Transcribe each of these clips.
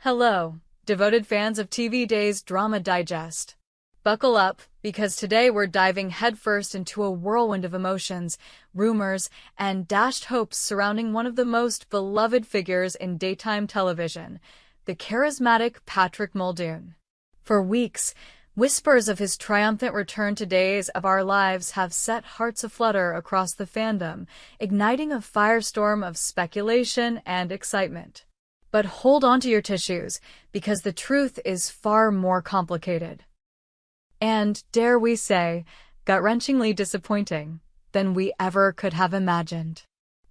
Hello, devoted fans of TV Day's Drama Digest. Buckle up, because today we're diving headfirst into a whirlwind of emotions, rumors, and dashed hopes surrounding one of the most beloved figures in daytime television, the charismatic Patrick Muldoon. For weeks, whispers of his triumphant return to Days of Our Lives have set hearts aflutter across the fandom, igniting a firestorm of speculation and excitement. But hold on to your tissues, because the truth is far more complicated. And, dare we say, gut-wrenchingly disappointing than we ever could have imagined.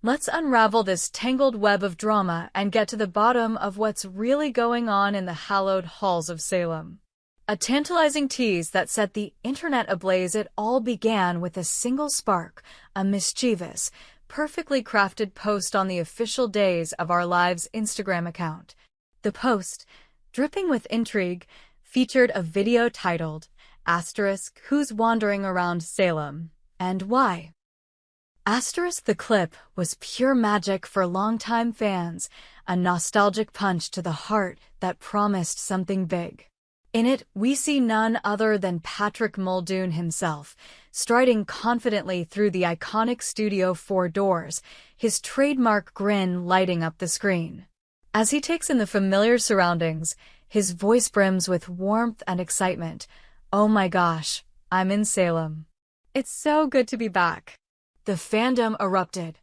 Let's unravel this tangled web of drama and get to the bottom of what's really going on in the hallowed halls of Salem. A tantalizing tease that set the internet ablaze. It all began with a single spark, a mischievous, perfectly crafted post on the official Days of Our Lives Instagram account. The post, dripping with intrigue, featured a video titled, "Who's Wandering Around Salem, and Why?" The clip was pure magic for longtime fans, a nostalgic punch to the heart that promised something big. In it, we see none other than Patrick Muldoon himself, striding confidently through the iconic Studio 4 doors, his trademark grin lighting up the screen. As he takes in the familiar surroundings, his voice brims with warmth and excitement. "Oh my gosh, I'm in Salem. It's so good to be back." The fandom erupted.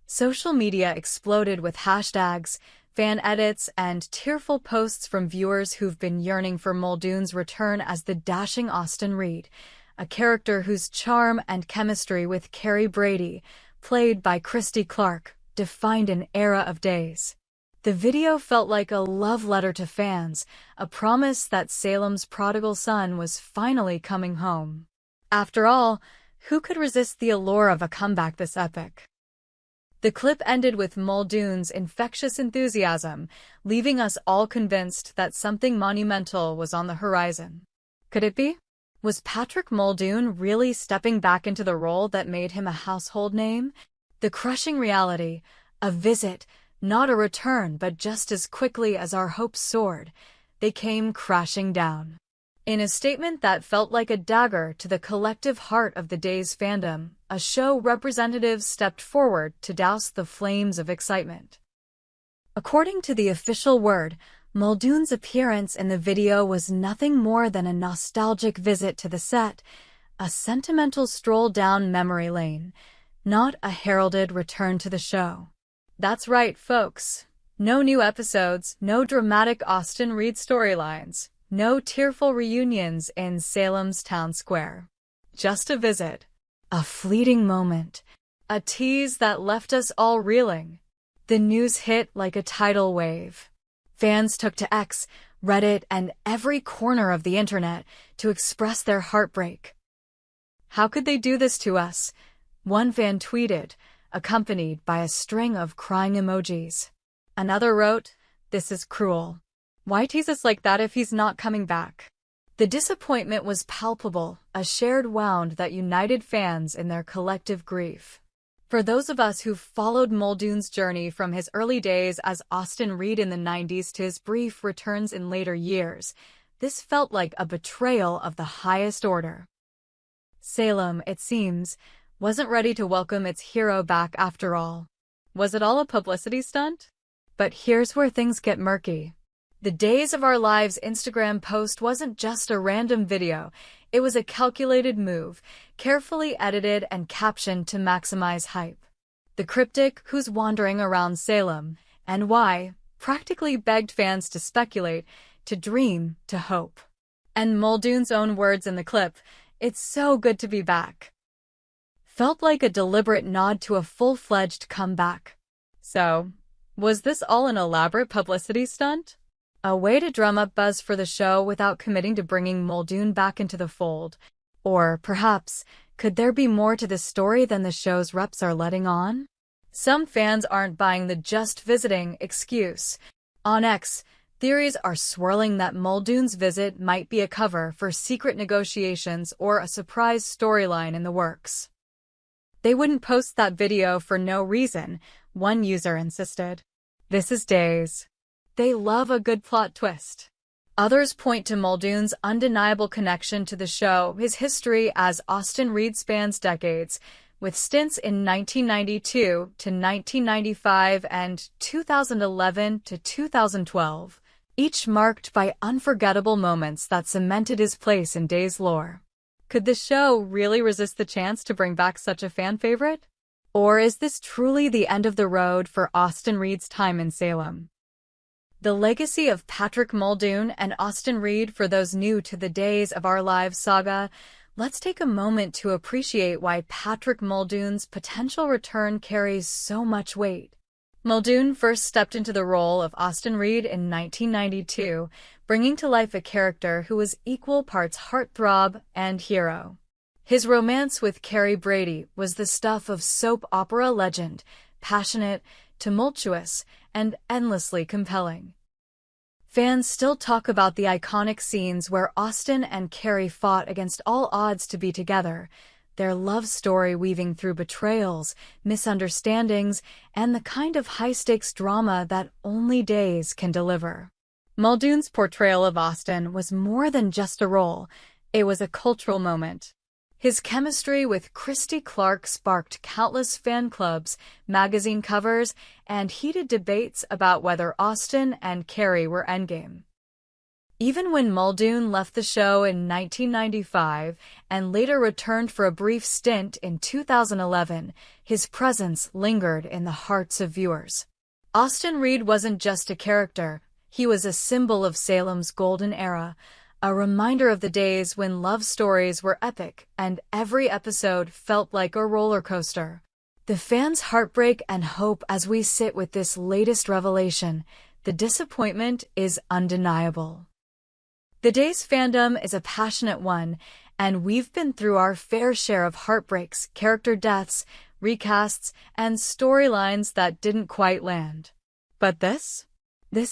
Social media exploded with hashtags, fan edits, and tearful posts from viewers who've been yearning for Muldoon's return as the dashing Austin Reed, a character whose charm and chemistry with Carrie Brady, played by Christy Clark, defined an era of Days. The video felt like a love letter to fans, a promise that Salem's prodigal son was finally coming home. After all, who could resist the allure of a comeback this epic? The clip ended with Muldoon's infectious enthusiasm, leaving us all convinced that something monumental was on the horizon. Could it be? Was Patrick Muldoon really stepping back into the role that made him a household name? The crushing reality, a visit, not a return, but just as quickly as our hopes soared, they came crashing down. In a statement that felt like a dagger to the collective heart of the Days fandom, a show representative stepped forward to douse the flames of excitement. According to the official word, Muldoon's appearance in the video was nothing more than a nostalgic visit to the set, a sentimental stroll down memory lane, not a heralded return to the show. That's right, folks. No new episodes, no dramatic Austin Reed storylines, no tearful reunions in Salem's town square. Just a visit. A fleeting moment. A tease that left us all reeling. The news hit like a tidal wave. Fans took to X, Reddit, and every corner of the internet to express their heartbreak. "How could they do this to us?" one fan tweeted, accompanied by a string of crying emojis. Another wrote, "This is cruel. Why tease us like that if he's not coming back?" The disappointment was palpable, a shared wound that united fans in their collective grief. For those of us who've followed Muldoon's journey from his early days as Austin Reed in the 90s to his brief returns in later years, this felt like a betrayal of the highest order. Salem, it seems, wasn't ready to welcome its hero back after all. Was it all a publicity stunt? But here's where things get murky. The Days of Our Lives Instagram post wasn't just a random video, it was a calculated move, carefully edited and captioned to maximize hype. The cryptic "Who's Wandering Around Salem, and Why?" practically begged fans to speculate, to dream, to hope. And Muldoon's own words in the clip, "It's so good to be back," felt like a deliberate nod to a full-fledged comeback. So, was this all an elaborate publicity stunt? A way to drum up buzz for the show without committing to bringing Muldoon back into the fold? Or, perhaps, could there be more to this story than the show's reps are letting on? Some fans aren't buying the "just visiting" excuse. On X, theories are swirling that Muldoon's visit might be a cover for secret negotiations or a surprise storyline in the works. "They wouldn't post that video for no reason," one user insisted. This is Days. they love a good plot twist. Others point to Muldoon's undeniable connection to the show. His history as Austin Reed spans decades, with stints in 1992 to 1995 and 2011 to 2012, each marked by unforgettable moments that cemented his place in Days lore. Could the show really resist the chance to bring back such a fan favorite? Or is this truly the end of the road for Austin Reed's time in Salem? The legacy of Patrick Muldoon and Austin Reed. For those new to the Days of Our Lives saga, let's take a moment to appreciate why Patrick Muldoon's potential return carries so much weight. Muldoon first stepped into the role of Austin Reed in 1992, bringing to life a character who was equal parts heartthrob and hero. His romance with Carrie Brady was the stuff of soap opera legend, passionate, tumultuous, and endlessly compelling. Fans still talk about the iconic scenes where Austin and Carrie fought against all odds to be together, their love story weaving through betrayals, misunderstandings, and the kind of high-stakes drama that only Days can deliver. Muldoon's portrayal of Austin was more than just a role, it was a cultural moment. His chemistry with Christy Clark sparked countless fan clubs, magazine covers, and heated debates about whether Austin and Carrie were endgame. Even when Muldoon left the show in 1995 and later returned for a brief stint in 2011, his presence lingered in the hearts of viewers. Austin Reed wasn't just a character, he was a symbol of Salem's golden era, a reminder of the days when love stories were epic and every episode felt like a roller coaster. The fans' heartbreak and hope as we sit with this latest revelation, the disappointment is undeniable. The Days fandom is a passionate one, and we've been through our fair share of heartbreaks, character deaths, recasts, and storylines that didn't quite land. But this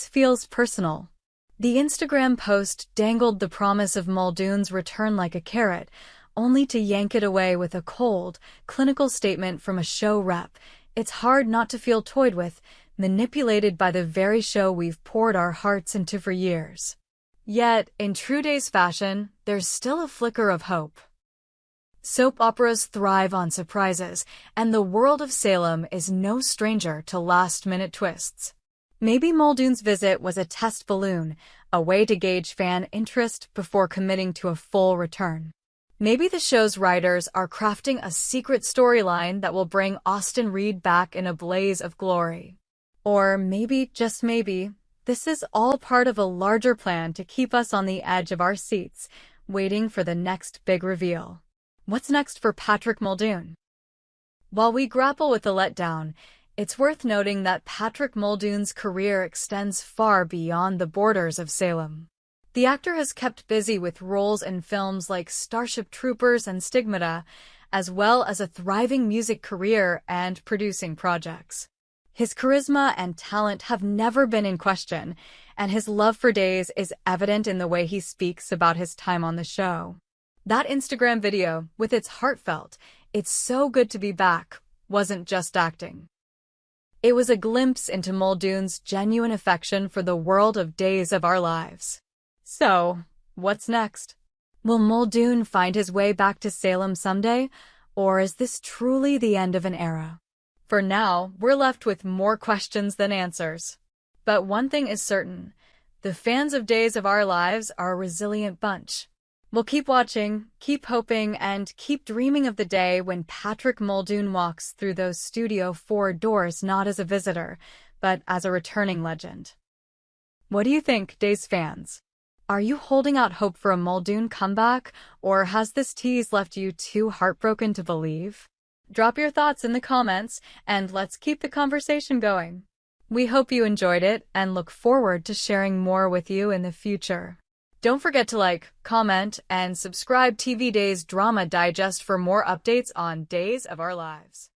feels personal. The Instagram post dangled the promise of Muldoon's return like a carrot, only to yank it away with a cold, clinical statement from a show rep. It's hard not to feel toyed with, manipulated by the very show we've poured our hearts into for years. Yet, in true Days fashion, there's still a flicker of hope. Soap operas thrive on surprises, and the world of Salem is no stranger to last-minute twists. Maybe Muldoon's visit was a test balloon, a way to gauge fan interest before committing to a full return. Maybe the show's writers are crafting a secret storyline that will bring Austin Reed back in a blaze of glory. Or maybe, just maybe, this is all part of a larger plan to keep us on the edge of our seats, waiting for the next big reveal. What's next for Patrick Muldoon? While we grapple with the letdown, it's worth noting that Patrick Muldoon's career extends far beyond the borders of Salem. The actor has kept busy with roles in films like Starship Troopers and Stigmata, as well as a thriving music career and producing projects. His charisma and talent have never been in question, and his love for Days is evident in the way he speaks about his time on the show. That Instagram video, with its heartfelt, "It's so good to be back," wasn't just acting. It was a glimpse into Muldoon's genuine affection for the world of Days of Our Lives. So, what's next? Will Muldoon find his way back to Salem someday, or is this truly the end of an era? For now, we're left with more questions than answers. But one thing is certain, the fans of Days of Our Lives are a resilient bunch. We'll keep watching, keep hoping, and keep dreaming of the day when Patrick Muldoon walks through those Studio 4 doors not as a visitor, but as a returning legend. What do you think, Days fans? Are you holding out hope for a Muldoon comeback, or has this tease left you too heartbroken to believe? Drop your thoughts in the comments, and let's keep the conversation going. We hope you enjoyed it and look forward to sharing more with you in the future. Don't forget to like, comment, and subscribe TV Days Drama Digest for more updates on Days of Our Lives.